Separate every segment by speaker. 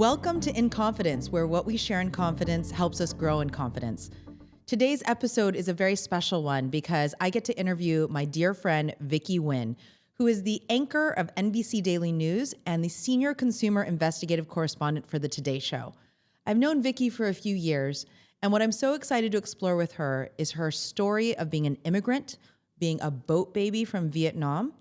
Speaker 1: Welcome to In Confidence, where what we share in confidence helps us grow in confidence. Today's episode is a very special one because I get to interview my dear friend, Vicky Nguyen, who is the anchor of NBC Daily News and the senior consumer investigative correspondent for The Today Show. I've known Vicky for a few years, and what I'm so excited to explore with her is her story of being an immigrant, being a boat baby from Vietnam,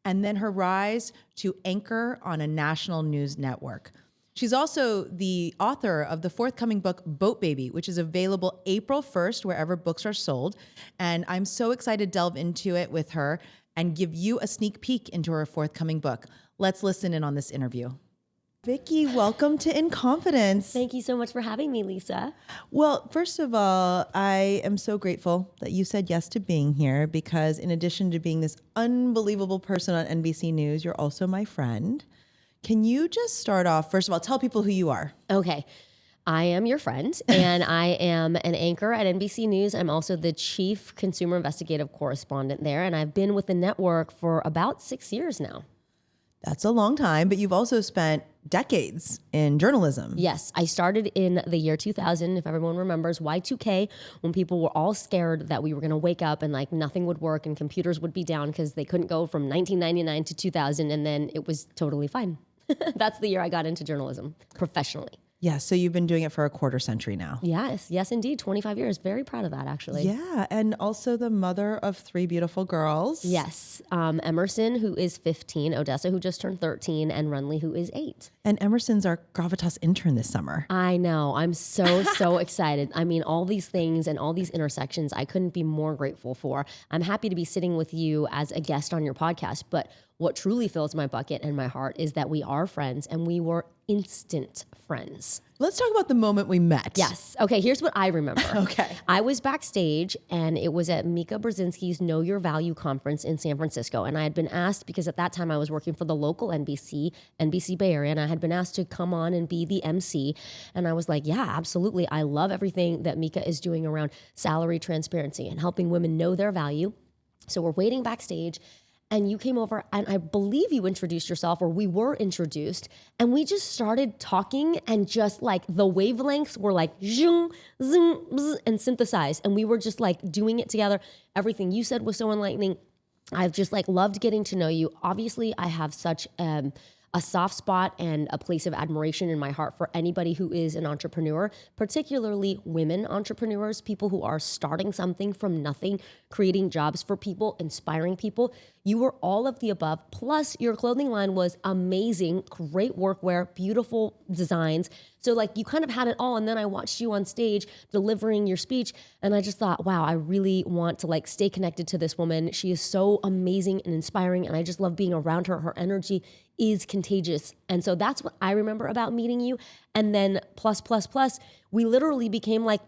Speaker 1: and then her rise to anchor on a national news network. She's also the author of the forthcoming book, Boat Baby, which is available April 1st, wherever books are sold. And I'm so excited to delve into it with her and give you a sneak peek into her forthcoming book. Let's listen in on this interview. Vicky, welcome to In Confidence.
Speaker 2: Thank you so much for having me, Lisa.
Speaker 1: Well, first of all, I am so grateful that you said yes to being here because in addition to being this unbelievable person on NBC News, you're also my friend. Can you just start off, first of all, tell people who you are.
Speaker 2: Okay. I am your friend, and I am an anchor at NBC News. I'm also the chief consumer investigative correspondent there, and I've been with the network for about 6 years now.
Speaker 1: That's a long time, but you've also spent decades in journalism.
Speaker 2: Yes, I started in the year 2000, if everyone remembers, Y2K, when people were all scared that we were going to wake up and like nothing would work and computers would be down because they couldn't go from 1999 to 2000, and then it was totally fine. That's the year I got into journalism professionally.
Speaker 1: Yeah, so you've been doing it for a quarter century now.
Speaker 2: Yes, indeed. 25 years. Very proud of that, actually.
Speaker 1: Yeah, and also the mother of 3 beautiful girls.
Speaker 2: Yes. Emerson, who is 15, Odessa, who just turned 13, and Runley, who is 8.
Speaker 1: And Emerson's our Gravitas intern this summer.
Speaker 2: I know. I'm so excited. I mean, all these things and all these intersections, I couldn't be more grateful for. I'm happy to be sitting with you as a guest on your podcast, but what truly fills my bucket and my heart is that we are friends, and we were instant friends.
Speaker 1: Let's talk about the moment we met.
Speaker 2: Yes. Okay, here's what I remember.
Speaker 1: Okay.
Speaker 2: I was backstage, and it was at Mika Brzezinski's Know Your Value conference in San Francisco. And I had been asked, because at that time I was working for the local NBC Bay Area, and I had been asked to come on and be the MC. And I was like, yeah, absolutely. I love everything that Mika is doing around salary transparency and helping women know their value. So we're waiting backstage, and you came over, and I believe you introduced yourself, or we were introduced, and we just started talking, and just like the wavelengths were like zing, zing, bzz, and synthesized, and we were just like doing it together. Everything you said was so enlightening. I've just like loved getting to know you. Obviously, I have such a soft spot and a place of admiration in my heart for anybody who is an entrepreneur, particularly women entrepreneurs, people who are starting something from nothing, creating jobs for people, inspiring people. You were all of the above, plus your clothing line was amazing, great workwear, beautiful designs. So like you kind of had it all, and then I watched you on stage delivering your speech, and I just thought, wow, I really want to like stay connected to this woman. She is so amazing and inspiring, and I just love being around her. Her energy is contagious. And so that's what I remember about meeting you. And then plus, we literally became like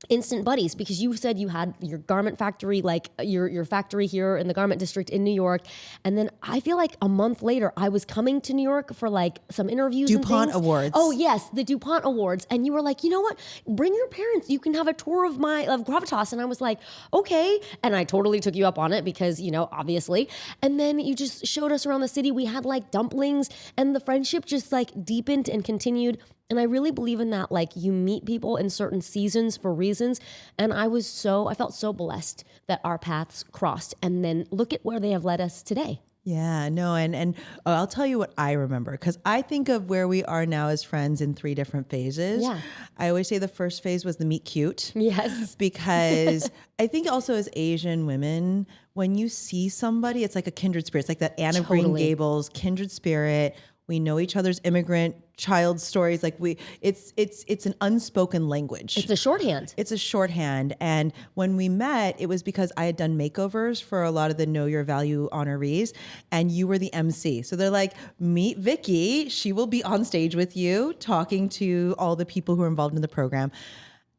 Speaker 2: instant buddies, because you said you had your garment factory, like your factory here in the garment district in New York. And then I feel like a month later, I was coming to New York for like some interviews
Speaker 1: DuPont
Speaker 2: and things.
Speaker 1: Awards.
Speaker 2: Oh yes, the DuPont Awards. And you were like, you know what? Bring your parents. You can have a tour of Gravitas. And I was like, okay. And I totally took you up on it because, you know, obviously. And then you just showed us around the city. We had like dumplings, and the friendship just like deepened and continued. And I really believe in that, like you meet people in certain seasons for reasons. And I felt so blessed that our paths crossed. And then look at where they have led us today.
Speaker 1: Yeah, no, and I'll tell you what I remember, because I think of where we are now as friends in 3 different phases.
Speaker 2: Yeah.
Speaker 1: I always say the first phase was the meet cute.
Speaker 2: Yes.
Speaker 1: Because I think also as Asian women, when you see somebody, it's like a kindred spirit. It's like that Anne of Green Gables kindred spirit. We know each other's immigrant child stories. Like it's an unspoken language.
Speaker 2: It's a shorthand.
Speaker 1: It's a shorthand. And when we met, it was because I had done makeovers for a lot of the Know Your Value honorees, and you were the MC. So they're like, meet Vicky. She will be on stage with you talking to all the people who are involved in the program.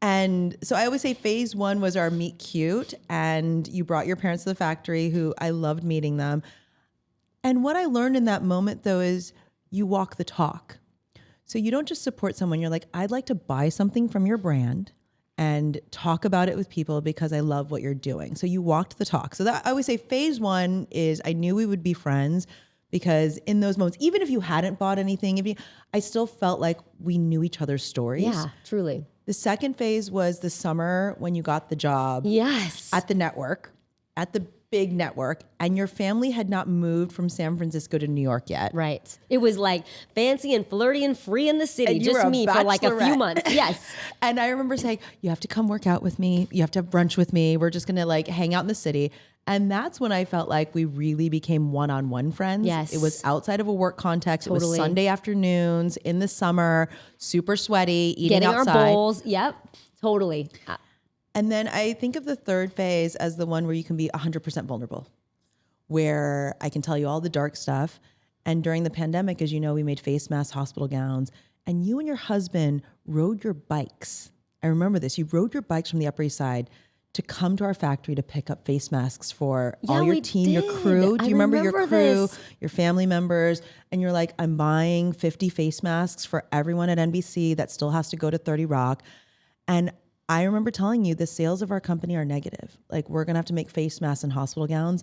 Speaker 1: And so I always say phase 1 was our meet cute, and you brought your parents to the factory, who I loved meeting them. And what I learned in that moment, though, is you walk the talk. So you don't just support someone. You're like, I'd like to buy something from your brand and talk about it with people because I love what you're doing. So you walked the talk. So that I always say phase 1 is I knew we would be friends because in those moments, even if you hadn't bought anything, I still felt like we knew each other's stories.
Speaker 2: Yeah, truly.
Speaker 1: The second phase was the summer when you got the job.
Speaker 2: Yes.
Speaker 1: At the network, at the big network, and your family had not moved from San Francisco to New York yet.
Speaker 2: Right. It was like fancy and flirty and free in the city,
Speaker 1: And you
Speaker 2: just
Speaker 1: were a
Speaker 2: me for like a few
Speaker 1: bachelorette.
Speaker 2: months. Yes.
Speaker 1: And I remember saying, you have to come work out with me. You have to have brunch with me. We're just going to like hang out in the city. And that's when I felt like we really became one-on-one friends.
Speaker 2: Yes.
Speaker 1: It was outside of a work context. It was
Speaker 2: Totally.
Speaker 1: Sunday afternoons in the summer, super sweaty, eating
Speaker 2: Getting
Speaker 1: outside.
Speaker 2: our bowls. Yep. Totally.
Speaker 1: And then I think of the third phase as the one where you can be 100% vulnerable, where I can tell you all the dark stuff. And during the pandemic, as you know, we made face masks, hospital gowns, and you and your husband rode your bikes. I remember this. You rode your bikes from the Upper East Side to come to our factory to pick up face masks for all your
Speaker 2: we
Speaker 1: team, your
Speaker 2: did.
Speaker 1: crew. Do
Speaker 2: I
Speaker 1: you remember your
Speaker 2: remember
Speaker 1: crew,
Speaker 2: this.
Speaker 1: your family members? And you're like, I'm buying 50 face masks for everyone at NBC that still has to go to 30 Rock. And I remember telling you the sales of our company are negative. Like, we're going to have to make face masks and hospital gowns.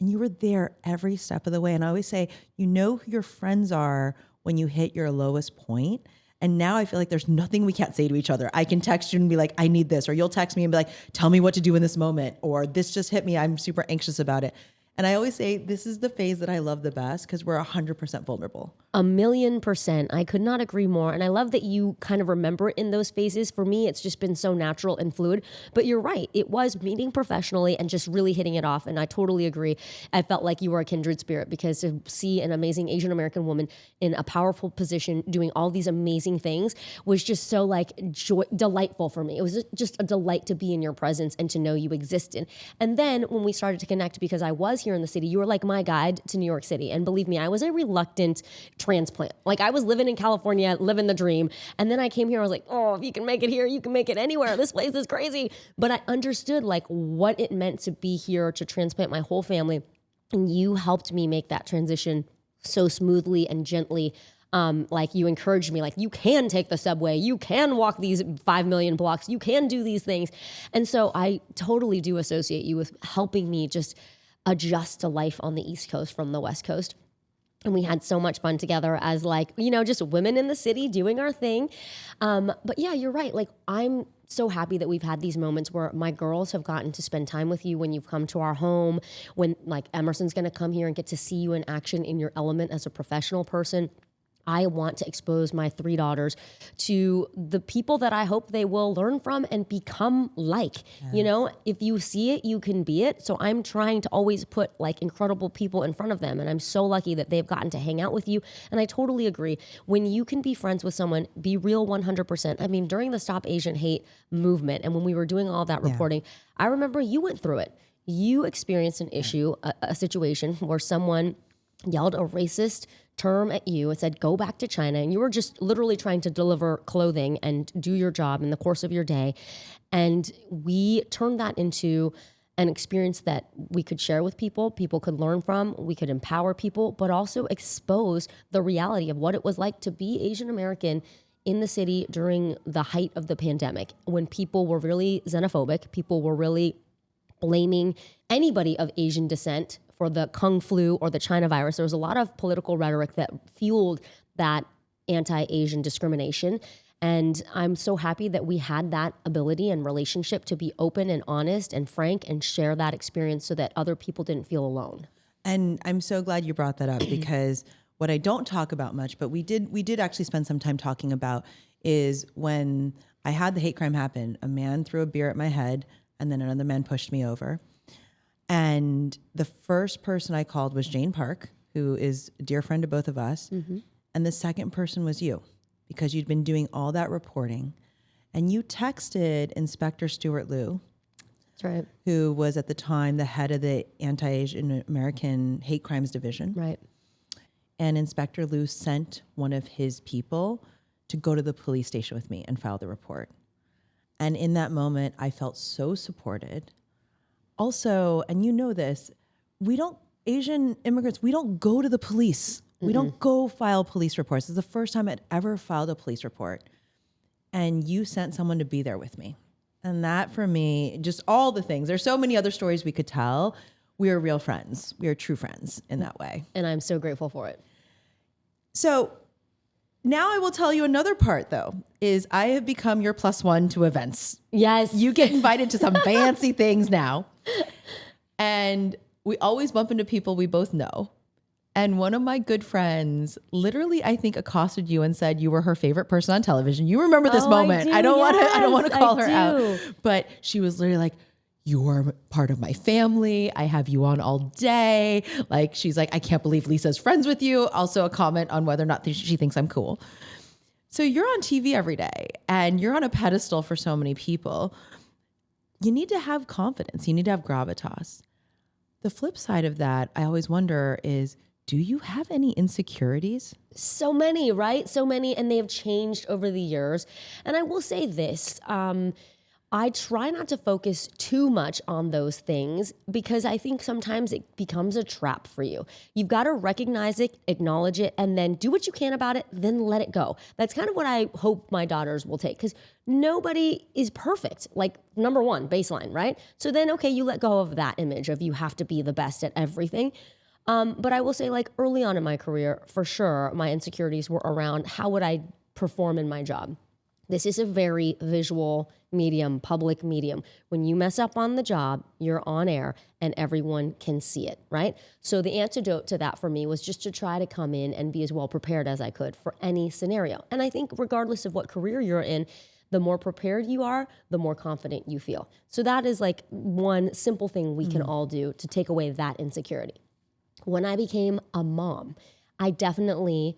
Speaker 1: And you were there every step of the way. And I always say, you know who your friends are when you hit your lowest point. And now I feel like there's nothing we can't say to each other. I can text you and be like, I need this. Or you'll text me and be like, tell me what to do in this moment. Or this just hit me. I'm super anxious about it. And I always say, this is the phase that I love the best because we're 100% vulnerable.
Speaker 2: 1,000,000%. I could not agree more. And I love that you kind of remember it in those phases. For me, it's just been so natural and fluid. But you're right. It was meeting professionally and just really hitting it off. And I totally agree. I felt like you were a kindred spirit because to see an amazing Asian American woman in a powerful position doing all these amazing things was just so like delightful for me. It was just a delight to be in your presence and to know you existed. And then when we started to connect, because I was here in the city, you were like my guide to New York City. And believe me, I was a reluctant transplant. Like I was living in California, living the dream. And then I came here, I was like, oh, if you can make it here, you can make it anywhere. This place is crazy. But I understood like what it meant to be here, to transplant my whole family. And you helped me make that transition so smoothly and gently. Like you encouraged me, like you can take the subway, you can walk these 5 million blocks, you can do these things. And so I totally do associate you with helping me just adjust to life on the East Coast from the West Coast. And we had so much fun together as like, you know, just women in the city doing our thing. But yeah, you're right. Like I'm so happy that we've had these moments where my girls have gotten to spend time with you when you've come to our home, when like Emerson's going to come here and get to see you in action in your element as a professional person. I want to expose my 3 daughters to the people that I hope they will learn from and become like. Yeah. You know, if you see it, you can be it. So I'm trying to always put like incredible people in front of them. And I'm so lucky that they've gotten to hang out with you. And I totally agree. When you can be friends with someone, be real 100%. I mean, during the Stop Asian Hate movement and when we were doing all that reporting, I remember you went through it. You experienced an issue, a situation where someone yelled a racist term at you and said, go back to China. And you were just literally trying to deliver clothing and do your job in the course of your day. And we turned that into an experience that we could share with people could learn from, we could empower people, but also expose the reality of what it was like to be Asian American in the city during the height of the pandemic, when people were really xenophobic, people were really blaming anybody of Asian descent for the Kung flu or the China virus. There was a lot of political rhetoric that fueled that anti-Asian discrimination. And I'm so happy that we had that ability and relationship to be open and honest and frank and share that experience so that other people didn't feel alone.
Speaker 1: And I'm so glad you brought that up because what I don't talk about much, but we did actually spend some time talking about, is when I had the hate crime happen, a man threw a beer at my head and then another man pushed me over. And the first person I called was Jane Park, who is a dear friend of both of us. Mm-hmm. And the second person was you, because you'd been doing all that reporting. And you texted Inspector Stuart Liu,
Speaker 2: that's right,
Speaker 1: who was at the time the head of the Anti-Asian American Hate Crimes Division.
Speaker 2: Right.
Speaker 1: And Inspector Liu sent one of his people to go to the police station with me and file the report. And in that moment, I felt so supported. Also, and you know this, Asian immigrants, we don't go to the police. We don't go file police reports. It's the first time I'd ever filed a police report. And you sent someone to be there with me. And that for me, just all the things, there's so many other stories we could tell, we are real friends. We are true friends in that way.
Speaker 2: And I'm so grateful for it.
Speaker 1: So now I will tell you another part, though, is I have become your +1 to events.
Speaker 2: Yes.
Speaker 1: You get invited to some fancy things now. And we always bump into people we both know. And one of my good friends literally, I think, accosted you and said you were her favorite person on television. You remember this moment. I don't want to call her out. But she was literally like, you are part of my family. I have you on all day. Like, she's like, I can't believe Lisa's friends with you. Also a comment on whether or not she thinks I'm cool. So you're on TV every day and you're on a pedestal for so many people. You need to have confidence. You need to have gravitas. The flip side of that, I always wonder is, do you have any insecurities?
Speaker 2: So many, right? So many, and they have changed over the years. And I will say this, I try not to focus too much on those things because I think sometimes it becomes a trap for you. You've got to recognize it, acknowledge it, and then do what you can about it, then let it go. That's kind of what I hope my daughters will take, because nobody is perfect. Like, number one, baseline, right? So then, okay, you let go of that image of you have to be the best at everything. But I will say, like, early on in my career, for sure, my insecurities were around how would I perform in my job. This is a very visual medium, public medium. When you mess up on the job, you're on air and everyone can see it, right? So the antidote to that for me was just to try to come in and be as well prepared as I could for any scenario. And I think regardless of what career you're in, the more prepared you are, the more confident you feel. So that is like one simple thing we can all do to take away that insecurity. When I became a mom, I definitely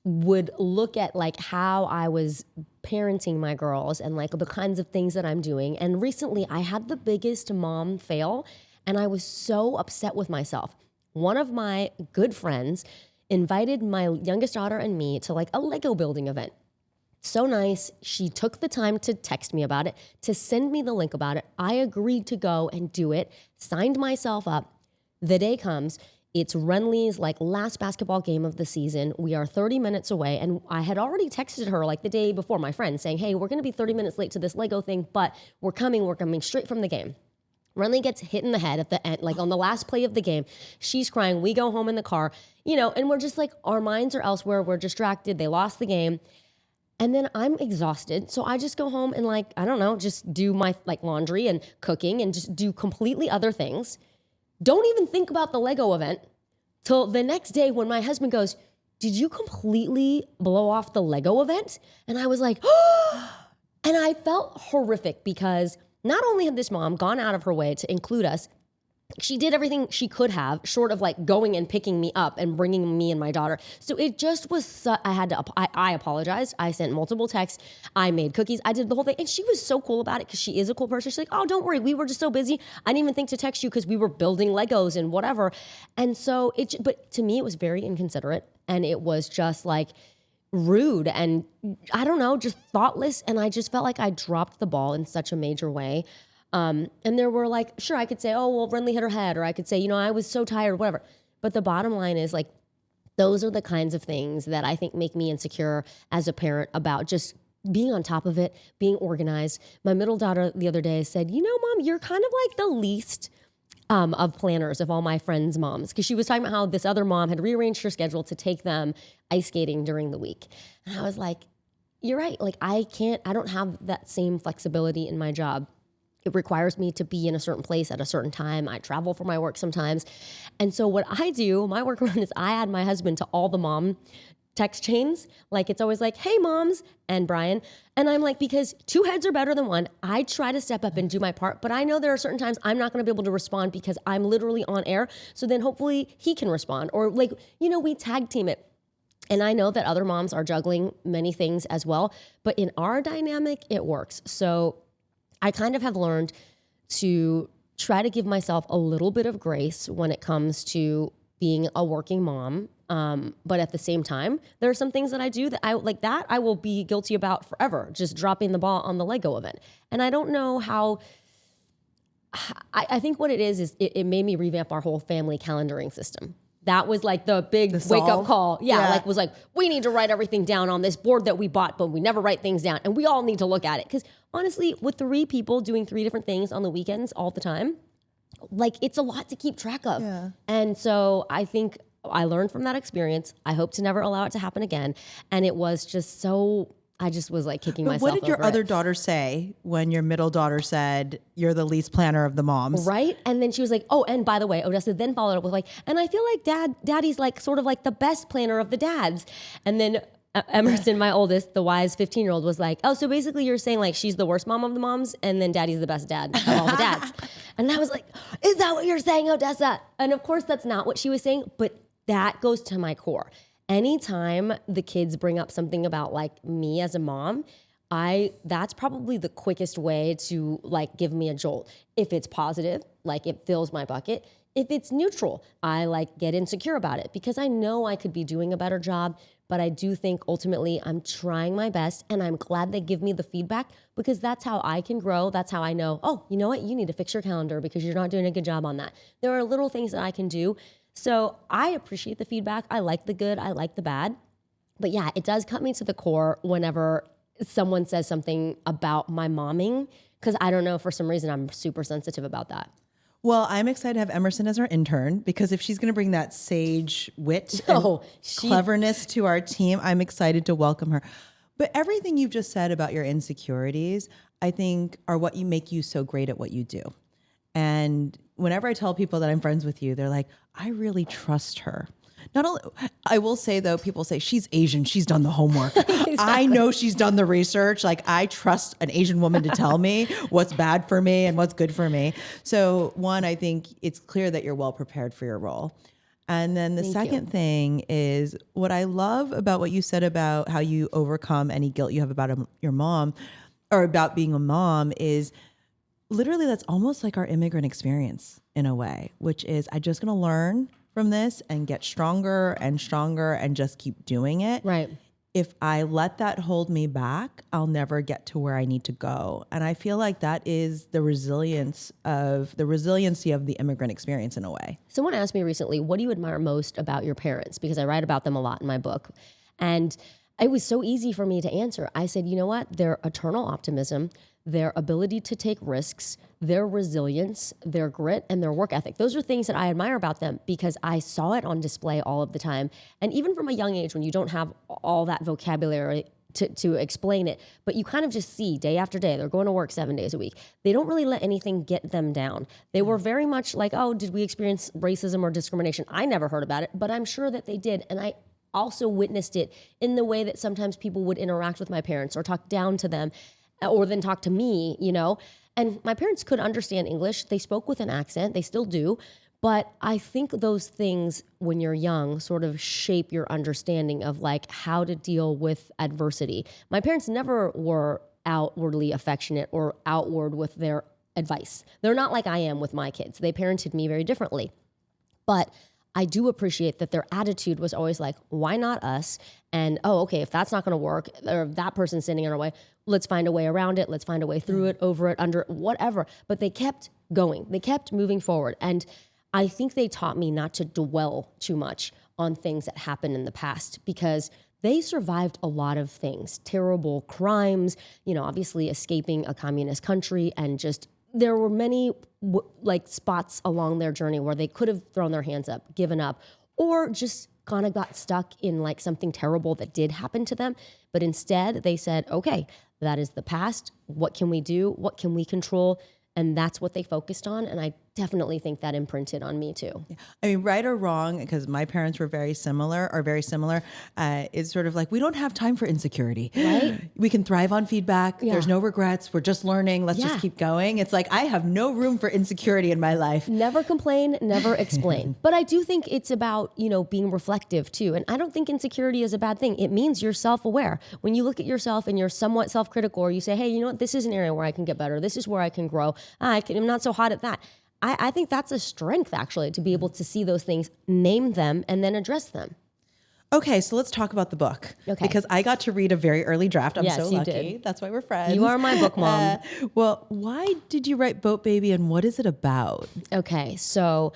Speaker 2: would look at like how I was parenting my girls and like the kinds of things that I'm doing. And recently I had the biggest mom fail and I was so upset with myself. One of my good friends invited my youngest daughter and me to like a Lego building event. So nice. She took the time to text me about it, to send me the link about it. I agreed to go and do it, signed myself up. The day comes. It's Renly's like last basketball game of the season. We are 30 minutes away. And I had already texted her like the day before, my friend, saying, hey, we're going to be 30 minutes late to this Lego thing, but we're coming straight from the game. Renly gets hit in the head at the end, like on the last play of the game. She's crying. We go home in the car, and we're just like, our minds are elsewhere. We're distracted. They lost the game. And then I'm exhausted. So I just go home and like, I don't know, just do my like laundry and cooking and just do completely other things. Don't even think about the Lego event till the next day when my husband goes, did you completely blow off the Lego event? And I was like, oh, and I felt horrific because not only had this mom gone out of her way to include us, she did everything she could have short of like going and picking me up and bringing me and my daughter. So it just was, I apologized. I sent multiple texts. I made cookies. I did the whole thing. And she was so cool about it because she is a cool person. She's like, oh, don't worry. We were just so busy. I didn't even think to text you because we were building Legos and whatever. And so but to me, it was very inconsiderate. And it was just like rude and I don't know, just thoughtless. And I just felt like I dropped the ball in such a major way. And there were like, sure, I could say, oh, well, Renly hit her head, or I could say, I was so tired, whatever. But the bottom line is like, those are the kinds of things that I think make me insecure as a parent about just being on top of it, being organized. My middle daughter the other day said, Mom, you're kind of like the least of planners of all my friends' moms. Because she was talking about how this other mom had rearranged her schedule to take them ice skating during the week. And I was like, you're right. Like I don't have that same flexibility in my job. It requires me to be in a certain place at a certain time. I travel for my work sometimes. And so what I do, my workaround is I add my husband to all the mom text chains. Like it's always like, hey moms and Brian. And I'm like, because two heads are better than one. I try to step up and do my part, but I know there are certain times I'm not going to be able to respond because I'm literally on air. So then hopefully he can respond or like, we tag team it. And I know that other moms are juggling many things as well, but in our dynamic, it works. So I kind of have learned to try to give myself a little bit of grace when it comes to being a working mom. But at the same time, there are some things that I do that I will be guilty about forever, just dropping the ball on the Lego event. And I don't know how, I think what it is it made me revamp our whole family calendaring system. That was like the big wake-up call. Yeah, was like, we need to write everything down on this board that we bought, but we never write things down. And we all need to look at it. Because honestly, with 3 people doing 3 different things on the weekends all the time, like it's a lot to keep track of.
Speaker 1: Yeah.
Speaker 2: And so I think I learned from that experience. I hope to never allow it to happen again. And it was just so, I just was like kicking myself
Speaker 1: What did your
Speaker 2: over
Speaker 1: other
Speaker 2: it.
Speaker 1: daughter say when your middle daughter said, you're the least planner of the moms?
Speaker 2: Right? And then she was like, oh, and by the way, Odessa then followed up with like, and I feel like daddy's like sort of like the best planner of the dads. And then Emerson, my oldest, the wise 15-year-old, was like, oh, so basically you're saying like she's the worst mom of the moms and then daddy's the best dad of all the dads. And I was like, is that what you're saying, Odessa? And of course that's not what she was saying, but that goes to my core. Anytime the kids bring up something about like me as a mom, that's probably the quickest way to like give me a jolt. If it's positive, like it fills my bucket. If it's neutral, I like get insecure about it because I know I could be doing a better job, but I do think ultimately I'm trying my best and I'm glad they give me the feedback because that's how I can grow. That's how I know, oh, you know what? You need to fix your calendar because you're not doing a good job on that. There are little things that I can do. So I appreciate the feedback. I like the good. I like the bad. But yeah, it does cut me to the core whenever someone says something about my momming because I don't know, for some reason, I'm super sensitive about that.
Speaker 1: Well, I'm excited to have Emerson as our intern because if she's going to bring that sage wit and cleverness to our team, I'm excited to welcome her. But everything you've just said about your insecurities, I think are what you make you so great at what you do. And whenever I tell people that I'm friends with you, they're like, I really trust her. Not only, I will say though, people say she's Asian, she's done the homework. Exactly. I know she's done the research. Like I trust an Asian woman to tell me what's bad for me and what's good for me. So one, I think it's clear that you're well prepared for your role. And then the second thing is what I love about what you said about how you overcome any guilt you have about your mom or about being a mom is literally that's almost like our immigrant experience in a way, which is I'm just going to learn from this and get stronger and stronger and just keep doing it.
Speaker 2: Right.
Speaker 1: If I let that hold me back, I'll never get to where I need to go. And I feel like that is the resiliency of the immigrant experience in a way.
Speaker 2: Someone asked me recently, what do you admire most about your parents? Because I write about them a lot in my book. And it was so easy for me to answer. I said, you know what? Their eternal optimism, their ability to take risks, their resilience, their grit, and their work ethic. Those are things that I admire about them because I saw it on display all of the time. And even from a young age, when you don't have all that vocabulary to explain it, but you kind of just see day after day, they're going to work 7 days a week. They don't really let anything get them down. They were very much like, oh, did we experience racism or discrimination? I never heard about it, but I'm sure that they did. And I also witnessed it in the way that sometimes people would interact with my parents or talk down to them or then talk to me, you know? And my parents could understand English. They spoke with an accent. They still do. But I think those things when you're young sort of shape your understanding of like how to deal with adversity. My parents never were outwardly affectionate or outward with their advice. They're not like I am with my kids. They parented me very differently. But I do appreciate that their attitude was always like, why not us? And, oh, okay, if that's not going to work, or if that person's standing in our way, let's find a way around it. Let's find a way through it, over it, under it, whatever. But they kept going. They kept moving forward. And I think they taught me not to dwell too much on things that happened in the past because they survived a lot of things, terrible crimes, you know, obviously escaping a communist country and just there were many like spots along their journey where they could have thrown their hands up, given up, or just kind of got stuck in like something terrible that did happen to them. But instead they said, okay, that is the past. What can we do? What can we control? And that's what they focused on. And I definitely think that imprinted on me too.
Speaker 1: I mean, right or wrong, because my parents were very similar, it's sort of like, we don't have time for insecurity.
Speaker 2: Right?
Speaker 1: We can thrive on feedback. Yeah. There's no regrets. We're just learning. Let's just keep going. It's like, I have no room for insecurity in my life.
Speaker 2: Never complain, never explain. But I do think it's about, you know, being reflective too. And I don't think insecurity is a bad thing. It means you're self-aware. When you look at yourself and you're somewhat self-critical or you say, hey, you know what, this is an area where I can get better. This is where I can grow. I'm not so hot at that. I think that's a strength, actually, to be able to see those things, name them, and then address them.
Speaker 1: Okay, so let's talk about the book. Okay. Because I got to read a very early draft. I'm so lucky. Did. That's why we're friends.
Speaker 2: You are my book mom.
Speaker 1: Well, why did you write Boat Baby and what is it about?
Speaker 2: Okay, so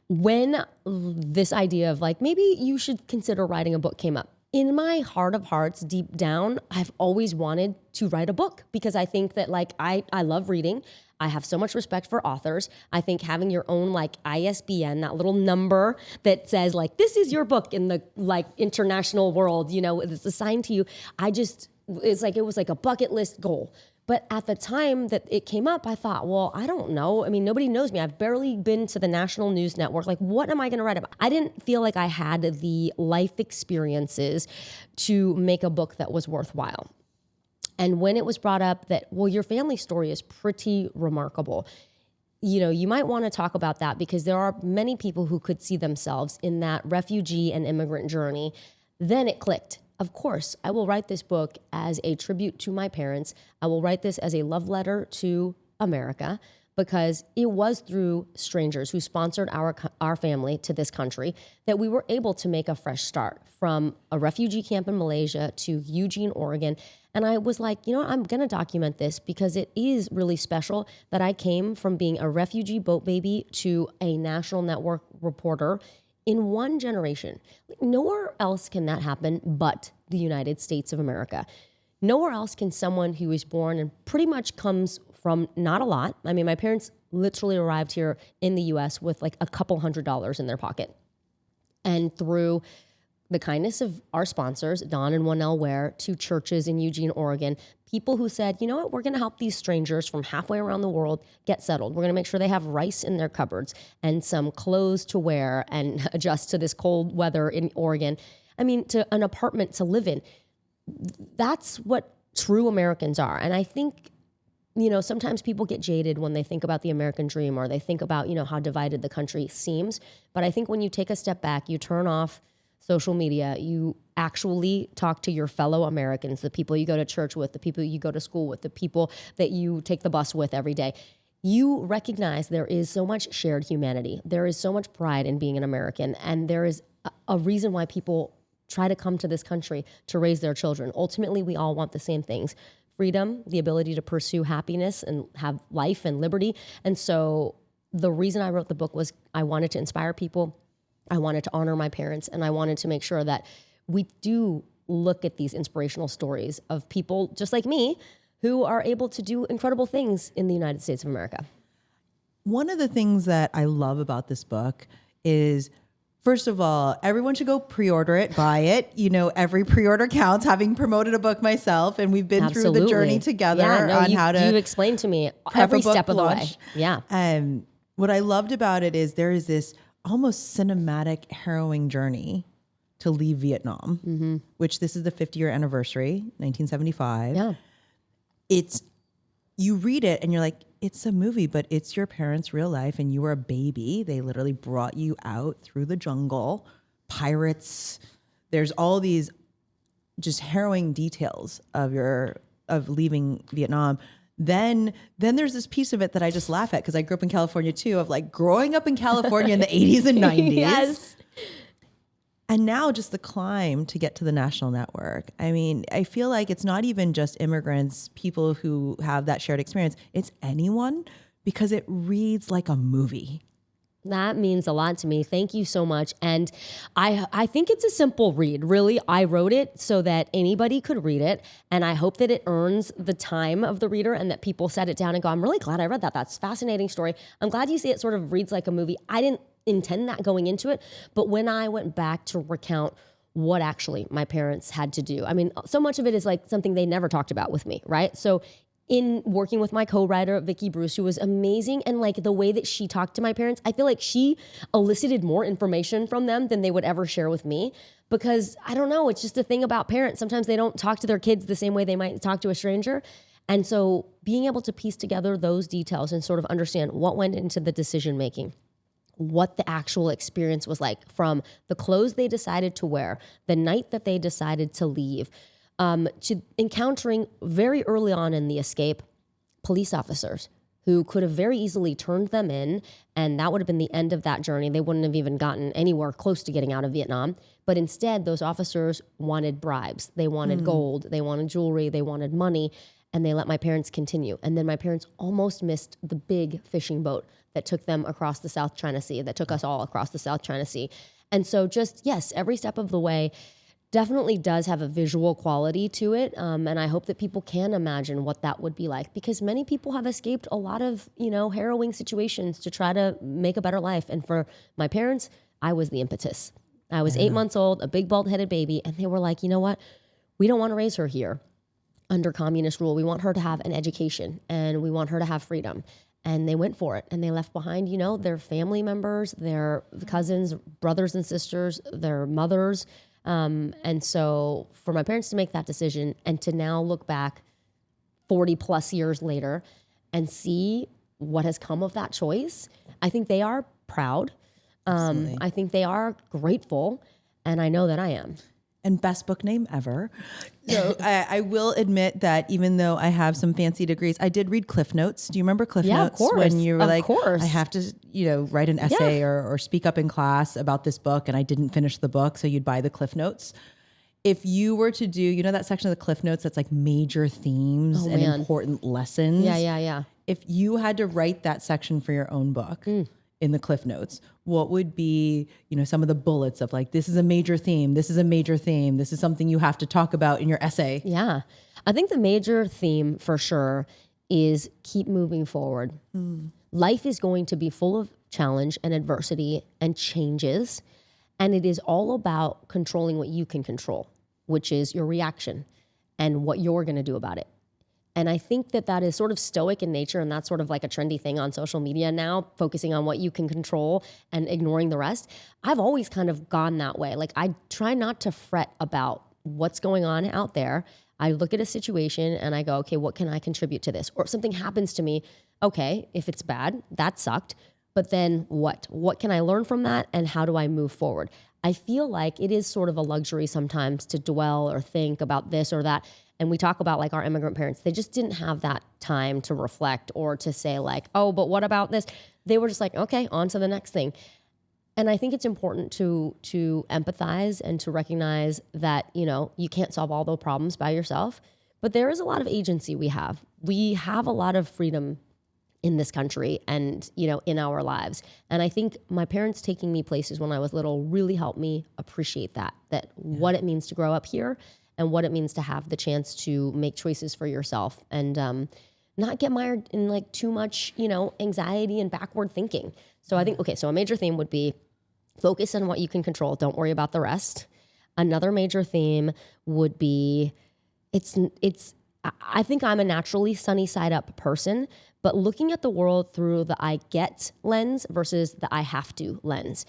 Speaker 2: when this idea of like, maybe you should consider writing a book came up, in my heart of hearts, deep down, I've always wanted to write a book because I think that like I love reading. I have so much respect for authors. I think having your own like ISBN, that little number that says like, this is your book in the like international world, you know, it's assigned to you. It was like a bucket list goal. But at the time that it came up, I thought, well, I don't know. I mean, nobody knows me. I've barely been to the national news network. Like, what am I going to write about? I didn't feel like I had the life experiences to make a book that was worthwhile. And when it was brought up that, well, your family story is pretty remarkable, you know, you might want to talk about that because there are many people who could see themselves in that refugee and immigrant journey. Then it clicked. Of course, I will write this book as a tribute to my parents. I will write this as a love letter to America because it was through strangers who sponsored our family to this country that we were able to make a fresh start from a refugee camp in Malaysia to Eugene, Oregon. And I was like, you know, I'm going to document this because it is really special that I came from being a refugee boat baby to a national network reporter in one generation. Nowhere else can that happen but the United States of America. Nowhere else can someone who is born and pretty much comes from not a lot. I mean, my parents literally arrived here in the US with like a couple $100s in their pocket. And through the kindness of our sponsors, Don and Wanell Ware, two churches in Eugene, Oregon, people who said, you know what, we're going to help these strangers from halfway around the world get settled. We're going to make sure they have rice in their cupboards and some clothes to wear and adjust to this cold weather in Oregon. I mean, to an apartment to live in. That's what true Americans are. And I think, you know, sometimes people get jaded when they think about the American dream or they think about, you know, how divided the country seems. But I think when you take a step back, you turn off social media, you actually talk to your fellow Americans, the people you go to church with, the people you go to school with, the people that you take the bus with every day. You recognize there is so much shared humanity. There is so much pride in being an American. And there is a reason why people try to come to this country to raise their children. Ultimately, we all want the same things: freedom, the ability to pursue happiness and have life and liberty. And so the reason I wrote the book was I wanted to inspire people. I wanted to honor my parents, and I wanted to make sure that we do look at these inspirational stories of people just like me who are able to do incredible things in the United States of America.
Speaker 1: One of the things that I love about this book is, first of all, everyone should go pre-order it, buy it. You know, every pre-order counts, having promoted a book myself, and we've been through the journey together how to.
Speaker 2: You explained to me every step of the way. Yeah.
Speaker 1: What I loved about it is there is this almost cinematic, harrowing journey to leave Vietnam, which this is the 50-year anniversary, 1975.
Speaker 2: Yeah.
Speaker 1: You read it and you're like, it's a movie, but it's your parents' real life, and you were a baby. They literally brought you out through the jungle, pirates. There's all these just harrowing details of leaving Vietnam. Then there's this piece of it that I just laugh at because I grew up in California too, of like growing up in California in the 80s and 90s.
Speaker 2: Yes.
Speaker 1: And now just the climb to get to the national network. I mean, I feel like it's not even just immigrants, people who have that shared experience. It's anyone, because it reads like a movie.
Speaker 2: That means a lot to me. Thank you so much. And I think it's a simple read. Really, I wrote it so that anybody could read it. And I hope that it earns the time of the reader and that people set it down and go, I'm really glad I read that. That's a fascinating story. I'm glad you see it sort of reads like a movie. I didn't intend that going into it. But when I went back to recount what actually my parents had to do, I mean, so much of it is like something they never talked about with me, right? So in working with my co-writer, Vicky Bruce, who was amazing, and like the way that she talked to my parents, I feel like she elicited more information from them than they would ever share with me. Because I don't know, it's just a thing about parents. Sometimes they don't talk to their kids the same way they might talk to a stranger. And so being able to piece together those details and sort of understand what went into the decision making, what the actual experience was like, from the clothes they decided to wear, the night that they decided to leave, to encountering very early on in the escape police officers who could have very easily turned them in, and that would have been the end of that journey. They wouldn't have even gotten anywhere close to getting out of Vietnam. But instead, those officers wanted bribes. They wanted gold. They wanted jewelry. They wanted money. And they let my parents continue. And then my parents almost missed the big fishing boat that took them across the South China Sea, that took us all across the South China Sea. And so just, yes, every step of the way, definitely does have a visual quality to it. And I hope that people can imagine what that would be like, because many people have escaped a lot of, harrowing situations to try to make a better life. And for my parents, I was the impetus. I was 8 months old, a big bald-headed baby, and they were like, you know what? We don't want to raise her here under communist rule. We want her to have an education, and we want her to have freedom. And they went for it, and they left behind, their family members, their cousins, brothers and sisters, their mothers. And so for my parents to make that decision and to now look back 40 plus years later and see what has come of that choice, I think they are proud. I think they are grateful, and I know that I am.
Speaker 1: And best book name ever. So I will admit that even though I have some fancy degrees, I did read Cliff Notes. Do you remember Cliff Notes?
Speaker 2: Of course.
Speaker 1: When you were
Speaker 2: Of course.
Speaker 1: I have to, write an essay or speak up in class about this book, and I didn't finish the book, so you'd buy the Cliff Notes. If you were to do, that section of the Cliff Notes that's like major themes and important lessons.
Speaker 2: Yeah.
Speaker 1: If you had to write that section for your own book in the Cliff Notes, what would be, some of the bullets of like, this is a major theme, this is a major theme, this is something you have to talk about in your essay?
Speaker 2: Yeah. I think the major theme for sure is keep moving forward. Life is going to be full of challenge and adversity and changes. And it is all about controlling what you can control, which is your reaction and what you're going to do about it. And I think that is sort of stoic in nature, and that's sort of like a trendy thing on social media now, focusing on what you can control and ignoring the rest. I've always kind of gone that way. Like, I try not to fret about what's going on out there. I look at a situation and I go, okay, what can I contribute to this? Or if something happens to me, okay, if it's bad, that sucked. But then what? What can I learn from that, and how do I move forward? I feel like it is sort of a luxury sometimes to dwell or think about this or that. And we talk about like our immigrant parents, they just didn't have that time to reflect or to say like, oh, but what about this? They were just like, okay, on to the next thing. And I think it's important to empathize and to recognize that, you can't solve all the problems by yourself, but there is a lot of agency we have. We have a lot of freedom in this country and, in our lives. And I think my parents taking me places when I was little really helped me appreciate what it means to grow up here and what it means to have the chance to make choices for yourself and not get mired in like too much, anxiety and backward thinking. So I think, so a major theme would be focus on what you can control. Don't worry about the rest. Another major theme would be I think I'm a naturally sunny side up person, but looking at the world through the I get lens versus the I have to lens.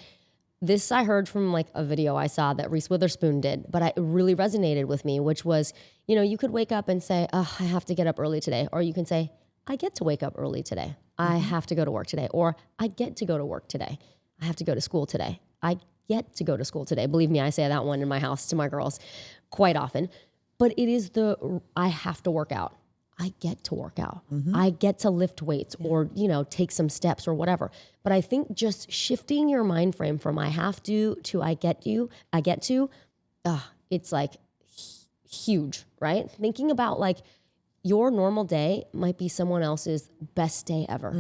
Speaker 2: This I heard from like a video I saw that Reese Witherspoon did, but it really resonated with me, which was, you could wake up and say, oh, I have to get up early today. Or you can say, I get to wake up early today. I have to go to work today. Or I get to go to work today. I have to go to school today. I get to go to school today. Believe me, I say that one in my house to my girls quite often. But it is I have to work out. I get to work out. I get to lift weights or, take some steps or whatever. But I think just shifting your mind frame from I have to I get to, it's like huge, right? Thinking about like your normal day might be someone else's best day ever.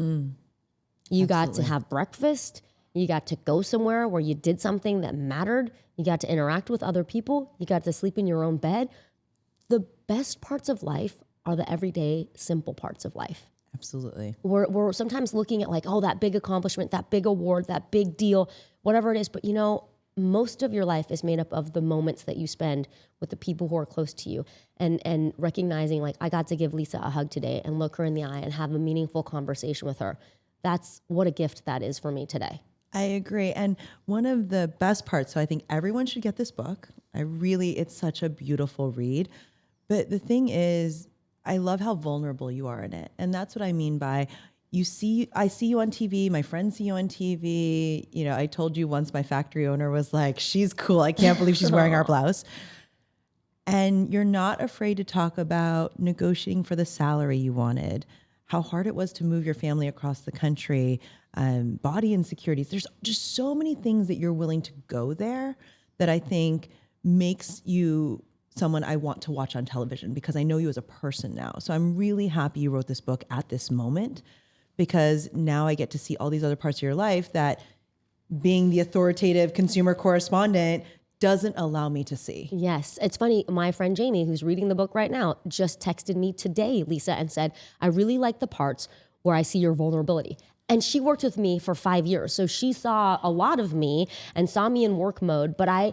Speaker 2: You got to have breakfast. You got to go somewhere where you did something that mattered. You got to interact with other people. You got to sleep in your own bed. The best parts of life are the everyday, simple parts of life.
Speaker 1: Absolutely.
Speaker 2: We're sometimes looking at like, oh, that big accomplishment, that big award, that big deal, whatever it is. But most of your life is made up of the moments that you spend with the people who are close to you and recognizing like, I got to give Lisa a hug today and look her in the eye and have a meaningful conversation with her. That's what a gift that is for me today.
Speaker 1: I agree. And one of the best parts, so I think everyone should get this book. It's such a beautiful read. But the thing is, I love how vulnerable you are in it. And that's what I mean by I see you on TV, my friends see you on TV. I told you once my factory owner was like, she's cool. I can't believe she's wearing our blouse. And you're not afraid to talk about negotiating for the salary you wanted, how hard it was to move your family across the country, body insecurities. There's just so many things that you're willing to go there that I think makes you someone I want to watch on television because I know you as a person now. So I'm really happy you wrote this book at this moment because now I get to see all these other parts of your life that being the authoritative consumer correspondent doesn't allow me to see.
Speaker 2: Yes. It's funny. My friend Jamie, who's reading the book right now, just texted me today, Lisa, and said, I really like the parts where I see your vulnerability. And she worked with me for 5 years. So she saw a lot of me and saw me in work mode. But I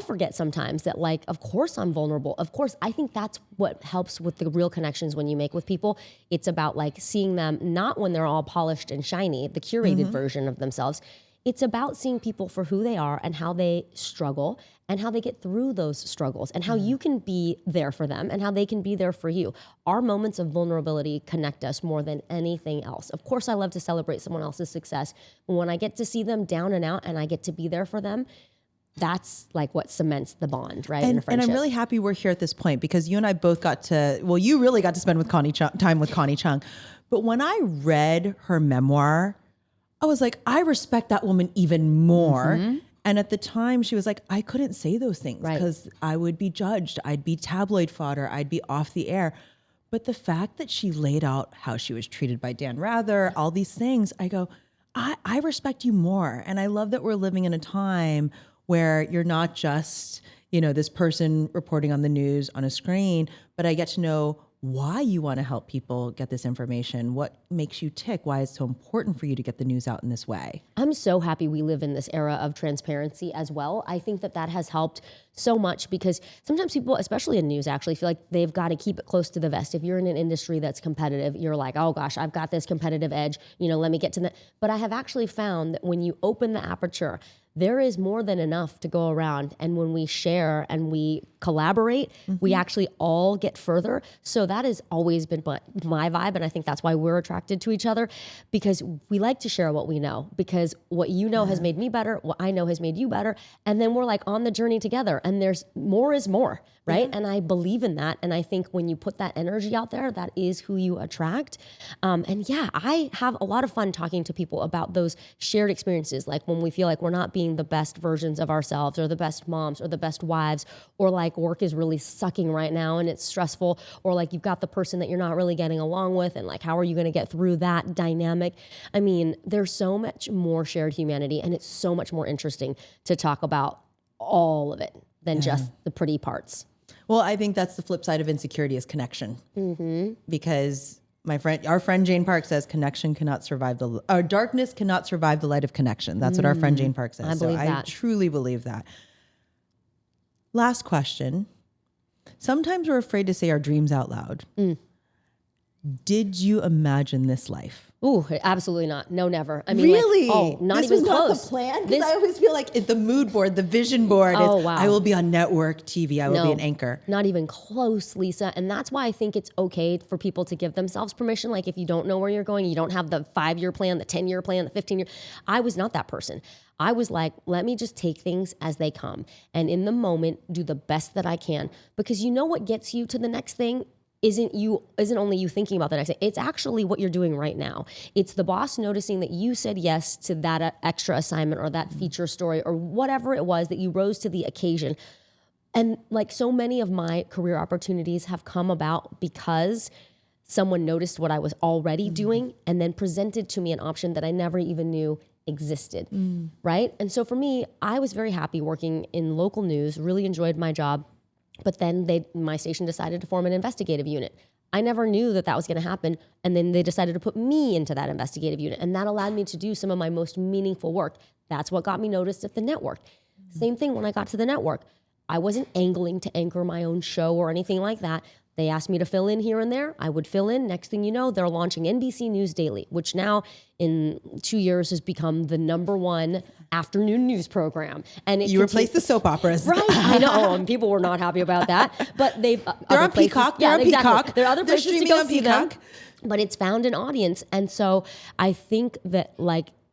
Speaker 2: forget sometimes that, like, of course I'm vulnerable. Of course, I think that's what helps with the real connections when you make with people. It's about like seeing them not when they're all polished and shiny, the curated version of themselves. It's about seeing people for who they are and how they struggle and how they get through those struggles and how you can be there for them and how they can be there for you. Our moments of vulnerability connect us more than anything else. Of course, I love to celebrate someone else's success, but when I get to see them down and out and I get to be there for them, that's like what cements the bond, right? In a friendship.
Speaker 1: And I'm really happy we're here at this point because you and I both got to, well, you really got to spend with time with Connie Chung. But when I read her memoir, I was like, I respect that woman even more. And at the time she was like, I couldn't say those things because I would be judged. I'd be tabloid fodder. I'd be off the air. But the fact that she laid out how she was treated by Dan Rather, all these things, I go, I respect you more. And I love that we're living in a time where you're not just, this person reporting on the news on a screen, but I get to know why you want to help people get this information, what makes you tick, why it's so important for you to get the news out in this way.
Speaker 2: I'm so happy we live in this era of transparency as well. I think that has helped so much because sometimes people, especially in news, actually feel like they've got to keep it close to the vest. If you're in an industry that's competitive, you're like, oh gosh, I've got this competitive edge, let me get to that. But I have actually found that when you open the aperture, there is more than enough to go around. And when we share and we collaborate, we actually all get further. So that has always been my vibe. And I think that's why we're attracted to each other, because we like to share what we know, because what you know has made me better, what I know has made you better. And then we're like on the journey together and there's more is more, right? And I believe in that. And I think when you put that energy out there, that is who you attract. And yeah, I have a lot of fun talking to people about those shared experiences. Like when we feel like we're not being the best versions of ourselves or the best moms or the best wives, or like work is really sucking right now and it's stressful, or like you've got the person that you're not really getting along with and like how are you going to get through that dynamic? I mean, there's so much more shared humanity and it's so much more interesting to talk about all of it than just the pretty parts.
Speaker 1: Well, I think that's the flip side of insecurity is connection. Because our friend Jane Park says connection cannot survive darkness cannot survive the light of connection. That's what our friend Jane Park says. I truly believe that. Last question. Sometimes we're afraid to say our dreams out loud. Did you imagine this life?
Speaker 2: Ooh, absolutely not. No, never. I mean,
Speaker 1: really?
Speaker 2: Not
Speaker 1: this
Speaker 2: even
Speaker 1: was
Speaker 2: close.
Speaker 1: Not the plan? Because I always feel like the mood board, the vision board is,
Speaker 2: wow.
Speaker 1: I will be on network TV. I will be an anchor.
Speaker 2: Not even close, Lisa. And that's why I think it's okay for people to give themselves permission. Like if you don't know where you're going, you don't have the 5-year plan, the 10-year plan, the 15-year. I was not that person. I was like, let me just take things as they come. And in the moment, do the best that I can. Because you know what gets you to the next thing isn't only you thinking about the next thing. It's actually what you're doing right now. It's the boss noticing that you said yes to that extra assignment or that feature story or whatever it was, that you rose to the occasion. And like so many of my career opportunities have come about because someone noticed what I was already doing and then presented to me an option that I never even knew existed, right? And so for me, I was very happy working in local news, really enjoyed my job. But then my station decided to form an investigative unit. I never knew that was going to happen. And then they decided to put me into that investigative unit. And that allowed me to do some of my most meaningful work. That's what got me noticed at the network. Same thing when I got to the network. I wasn't angling to anchor my own show or anything like that. They asked me to fill in here and there. I would fill in. Next thing you know, they're launching NBC News Daily, which now in 2 years has become the #1 afternoon news program. And you
Speaker 1: replaced the soap operas.
Speaker 2: Right. I know. And people were not happy about that. But they're
Speaker 1: on Peacock. They're on Peacock.
Speaker 2: There are other places to go see them.
Speaker 1: Peacock.
Speaker 2: But it's found an audience. And so I think that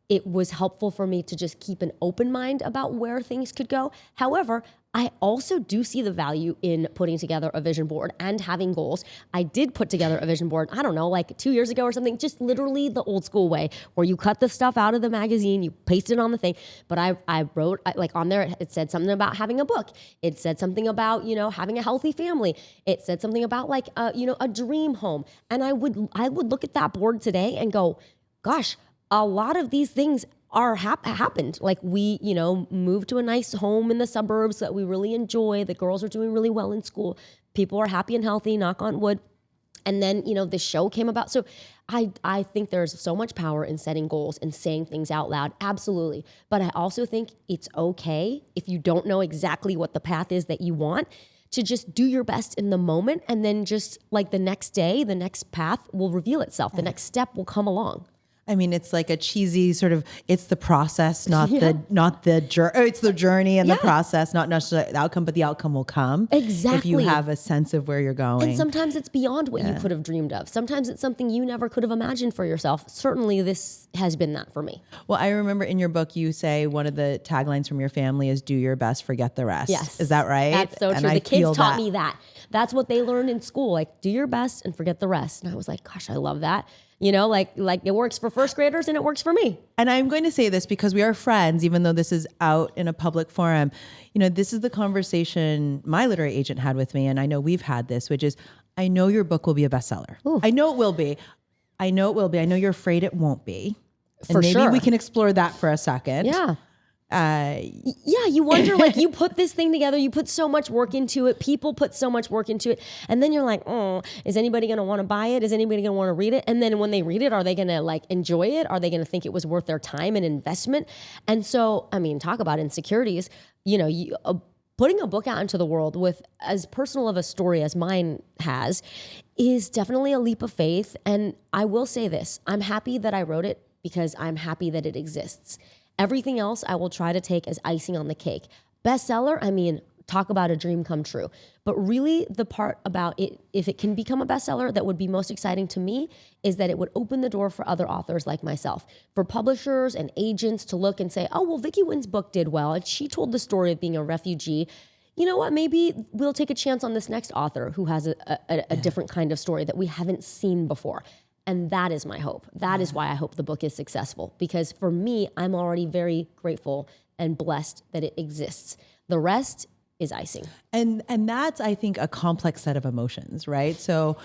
Speaker 2: it was helpful for me to just keep an open mind about where things could go. However, I also do see the value in putting together a vision board and having goals. I did put together a vision board, 2 years ago or something, just literally the old school way where you cut the stuff out of the magazine, you paste it on the thing. But I wrote on there, it said something about having a book. It said something about, having a healthy family. It said something about a dream home. And I would look at that board today and go, gosh, a lot of these things happened. Like we, moved to a nice home in the suburbs that we really enjoy. The girls are doing really well in school. People are happy and healthy, knock on wood. And then, the show came about. So I think there's so much power in setting goals and saying things out loud. Absolutely. But I also think it's okay if you don't know exactly what the path is that you want, to just do your best in the moment. And then just like the next day, the next path will reveal itself. The next step will come along.
Speaker 1: I mean, it's like a cheesy sort of, it's the process, not the journey. It's the journey and the process, not necessarily the outcome, but the outcome will come.
Speaker 2: Exactly.
Speaker 1: If you have a sense of where you're going.
Speaker 2: And sometimes it's beyond what you could have dreamed of. Sometimes it's something you never could have imagined for yourself. Certainly this has been that for me.
Speaker 1: Well, I remember in your book, you say one of the taglines from your family is do your best, forget the rest.
Speaker 2: Yes.
Speaker 1: Is that right?
Speaker 2: That's so true. The kids taught me that. That's what they learned in school. Like, do your best and forget the rest. And I was like, gosh, I love that. Like it works for first graders and it works for me.
Speaker 1: And I'm going to say this because we are friends, even though this is out in a public forum. This is the conversation my literary agent had with me. And I know we've had this, which is, I know your book will be a bestseller. Ooh. I know it will be. I know you're afraid it won't be. And maybe we can explore that for a second.
Speaker 2: Yeah. You wonder, like, you put this thing together, you put so much work into it, people put so much work into it, and then you're like, is anybody going to want to buy it? Is anybody going to want to read it? And then when they read it, are they going to like enjoy it? Are they going to think it was worth their time and investment? And so, I mean, talk about insecurities, putting a book out into the world with as personal of a story as mine has is definitely a leap of faith. And I will say this, I'm happy that I wrote it because I'm happy that it exists. Everything else I will try to take as icing on the cake. Bestseller, I mean, talk about a dream come true. But really the part about it, if it can become a bestseller, that would be most exciting to me is that it would open the door for other authors like myself, for publishers and agents to look and say, oh, well, Vicky Nguyen's book did well. And she told the story of being a refugee. You know what, maybe we'll take a chance on this next author who has a different kind of story that we haven't seen before. And that is my hope. That is why I hope the book is successful. Because for me, I'm already very grateful and blessed that it exists. The rest is icing.
Speaker 1: And that's, I think, a complex set of emotions, right? So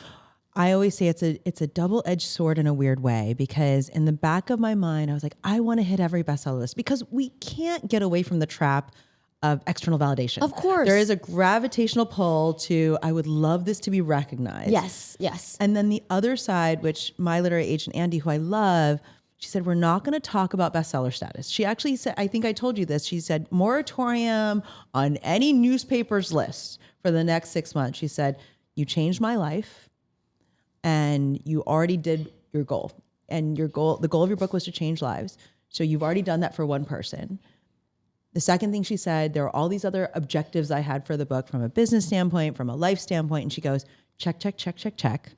Speaker 1: I always say it's a double-edged sword in a weird way, because in the back of my mind, I was like, I want to hit every bestseller list, because we can't get away from the trap of external validation.
Speaker 2: Of course.
Speaker 1: There is a gravitational pull to, I would love this to be recognized.
Speaker 2: Yes.
Speaker 1: And then the other side, which my literary agent, Andy, who I love, she said, we're not going to talk about bestseller status. She actually said, I think I told you this, she said, moratorium on any newspaper's list for the next 6 months. She said, you changed my life and you already did your goal. And the goal of your book was to change lives. So you've already done that for one person. The second thing she said, there are all these other objectives I had for the book from a business standpoint, from a life standpoint. And she goes, check, check, check, check, check.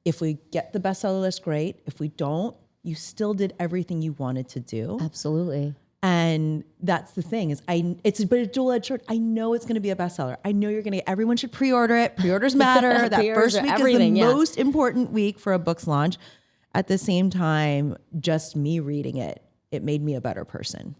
Speaker 1: If we get the bestseller list, great. If we don't, you still did everything you wanted to do.
Speaker 2: Absolutely.
Speaker 1: And that's the thing is it's a dual-edged sword. I know it's going to be a bestseller. I know you're going to, everyone should pre-order it. Pre-orders matter. That first week is the most important week for a book's launch. At the same time, just me reading it made me a better person.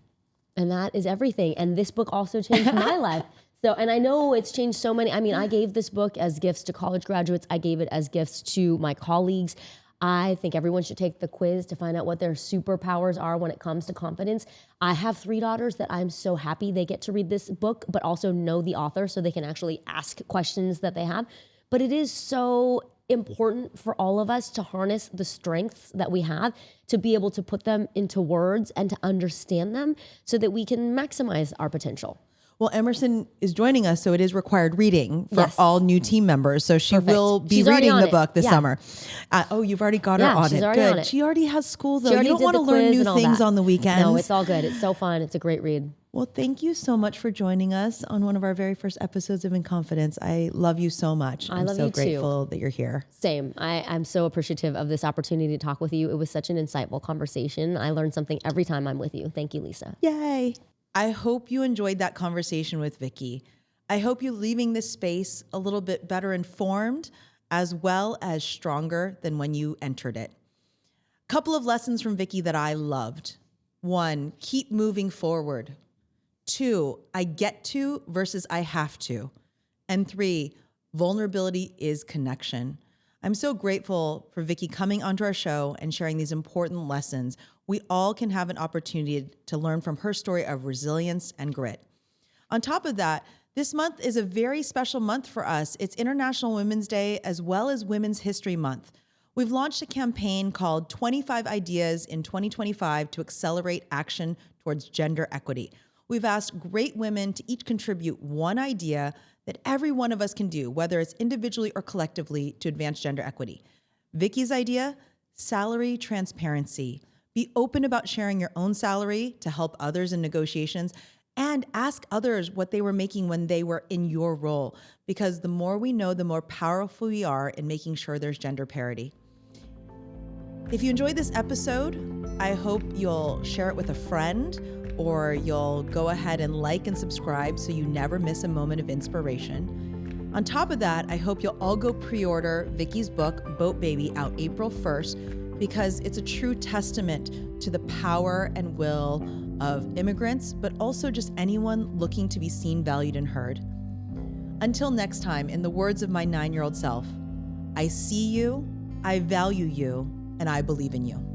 Speaker 2: And that is everything. And this book also changed my life. So, and I know it's changed so many. I mean, I gave this book as gifts to college graduates. I gave it as gifts to my colleagues. I think everyone should take the quiz to find out what their superpowers are when it comes to confidence. I have 3 daughters that I'm so happy they get to read this book, but also know the author so they can actually ask questions that they have. But it is so important for all of us to harness the strengths that we have, to be able to put them into words and to understand them so that we can maximize our potential.
Speaker 1: Well, Emerson is joining us, so it is required reading for all new team members. So she will be reading the book this summer. You've already got her on it.
Speaker 2: Good.
Speaker 1: On it. She already has school, though. You don't want to learn new things on the weekends.
Speaker 2: No, it's all good. It's so fun. It's a great read.
Speaker 1: Well, thank you so much for joining us on one of our very first episodes of In Confidence. I love you so much.
Speaker 2: I'm
Speaker 1: so grateful that you're here.
Speaker 2: Same. I'm so appreciative of this opportunity to talk with you. It was such an insightful conversation. I learn something every time I'm with you. Thank you, Lisa.
Speaker 1: Yay. I hope you enjoyed that conversation with Vicky. I hope you're leaving this space a little bit better informed, as well as stronger than when you entered it. Couple of lessons from Vicky that I loved. 1, keep moving forward. 2, I get to versus I have to. And 3, vulnerability is connection. I'm so grateful for Vicky coming onto our show and sharing these important lessons. we all can have an opportunity to learn from her story of resilience and grit. On top of that, this month is a very special month for us. It's International Women's Day as well as Women's History Month. We've launched a campaign called 25 Ideas in 2025 to accelerate action towards gender equity. We've asked great women to each contribute one idea that every one of us can do, whether it's individually or collectively, to advance gender equity. Vicky's idea, salary transparency. Be open about sharing your own salary to help others in negotiations, and ask others what they were making when they were in your role, because the more we know, the more powerful we are in making sure there's gender parity. If you enjoyed this episode, I hope you'll share it with a friend, or you'll go ahead and like and subscribe so you never miss a moment of inspiration. On top of that, I hope you'll all go pre-order Vicky's book, Boat Baby, out April 1st, because it's a true testament to the power and will of immigrants, but also just anyone looking to be seen, valued, and heard. Until next time, in the words of my 9-year-old self, I see you, I value you, and I believe in you.